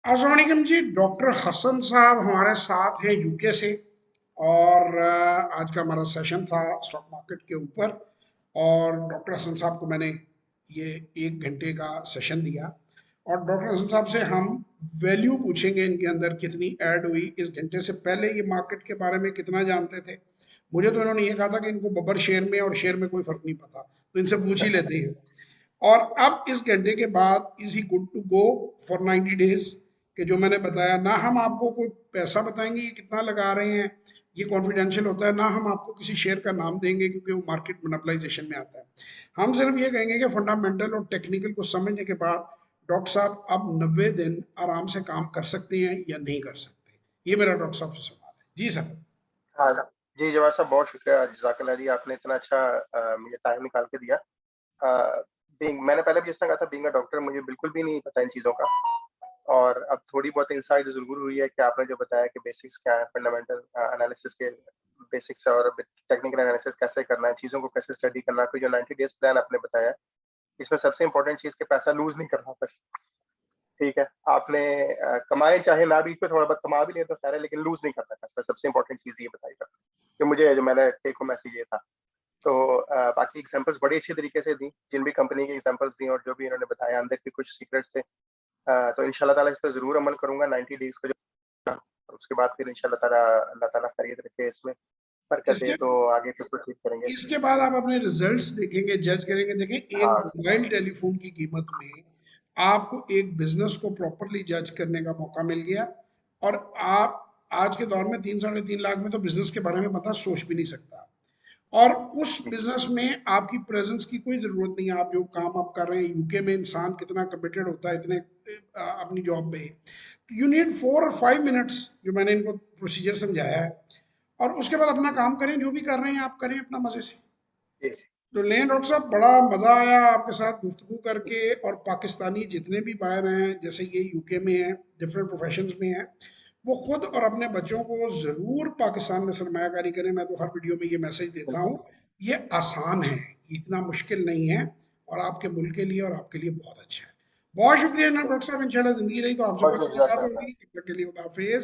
अस्सलाम वालेकुम जी। डॉक्टर हसन साहब हमारे साथ हैं यूके से। और आज का हमारा सेशन था स्टॉक मार्केट के ऊपर। और डॉक्टर हसन साहब को मैंने ये 1 घंटे का सेशन दिया। और डॉक्टर हसन साहब से हम वैल्यू पूछेंगे, इनके अंदर कितनी ऐड हुई इस घंटे से पहले, ये मार्केट के बारे में कितना जानते थे। मुझे तो इन्होंने ये कहा था कि इनको बब्बर शेयर में और शेयर में कोई फर्क नहीं पता, तो इनसे पूछ ही लेते हैं। और अब इस घंटे के बाद is he good to go for 90 days, कि जो मैंने बताया ना हम आपको कोई पैसा बताएंगे ये कितना लगा रहे हैं, ये कॉन्फिडेंशियल होता है, ना हम आपको किसी शेयर का नाम देंगे क्योंकि वो मार्केट मोनोपलाइजेशन में आता है। हम सिर्फ ये कहेंगे कि फंडामेंटल और टेक्निकल को समझने के बाद डॉक्टर साहब अब 90 दिन आराम से काम कर सकते हैं या नहीं कर सकते। ये मेरा डॉक्टर साहब से सवाल है जी सर। हाँ जी, जवाब साहब बहुत शुक्रिया जज़ाकल्लाह जी, आपने इतना अच्छा मुझे टाइम निकाल के दिया। मैंने पहले भी इस तरह कहा था, बीइंग अ डॉक्टर मुझे बिल्कुल भी नहीं पता इन चीज़ों का। और अब थोड़ी बहुत इनसाइट ज़रूर हुई है कि आपने जो बताया कि बेसिक्स क्या है, फंडामेंटल एनालिसिस के बेसिक्स और टेक्निकल एनालिसिस कैसे करना है, चीज़ों को कैसे स्टडी करना है, फिर जो 90 डेज़ प्लान आपने बताया, इसमें सबसे इम्पोर्टेंट चीज़ कि पैसा लूज़ नहीं करना बस। ठीक है, आपने कमाए चाहे ना भी, थोड़ा बहुत कमा भी लिया तो ख़ैर है, लेकिन लूज़ नहीं करना पैसा, सबसे इम्पोर्टेंट चीज़ ये बताई था। कि मुझे जो मैंने टेक होम मैसेज ये था। तो बाकी एग्ज़ाम्पल्स बड़ी अच्छी तरीके से दी, जिन भी कंपनी की एग्ज़ाम्पल्स दी और जो भी इन्होंने बताया, अंदर के कुछ सीक्रेट्स थे। तो इंशाल्लाह ताला इस पे ज़रूर अमल करूँगा 90 डेज़ का जो, उसके बाद फिर इंशाल्लाह ताला अल्लाह ताला खैरियत रखे, इसमें बरकत दे, इसके तो आगे फिर प्रोसीड करेंगे। इसके बाद आप अपने रिजल्ट्स देखेंगे, जज करेंगे। देखें, एक हाँ, मोबाइल टेलीफोन की कीमत में आपको एक बिजनेस को प्रॉपरली जज करने का मौका मिल गया। और आप आज के दौर में 3 साढ़े 3 लाख में तो बिजनेस के बारे में बता सोच भी नहीं सकता। और उस जी, बिजनेस में आपकी प्रेजेंस की कोई जरूरत नहीं है। आप जो काम आप कर रहे हैं, यूके में इंसान कितना कमिटेड होता है इतने अपनी जॉब में, यू नीड 4 और 5 मिनट्स जो मैंने इनको प्रोसीजर समझाया है। और उसके बाद अपना काम करें, जो भी कर रहे हैं आप करें अपना मजे से। जी, तो लें डॉक्टर साहब, बड़ा मज़ा आया आपके साथ गुफ्तगू करके। और पाकिस्तानी जितने भी बाहर हैं, जैसे ये यूके में हैं, डिफरेंट प्रोफेशंस में हैं, वो खुद और अपने बच्चों को ज़रूर पाकिस्तान में सरमायाकारी करें। मैं तो हर वीडियो में ये मैसेज देता हूँ। बिल्कुल। ये आसान है, इतना मुश्किल नहीं है। और आपके मुल्क के लिए और आपके लिए बहुत अच्छा है। बहुत शुक्रिया ना डॉक्टर साहब, इंशाल्लाह ज़िंदगी रही तो आपसे फिर बहुत मुलाकात जज़ाकल्लाह। होगी। तब तक के लिए खुदा हाफिज़।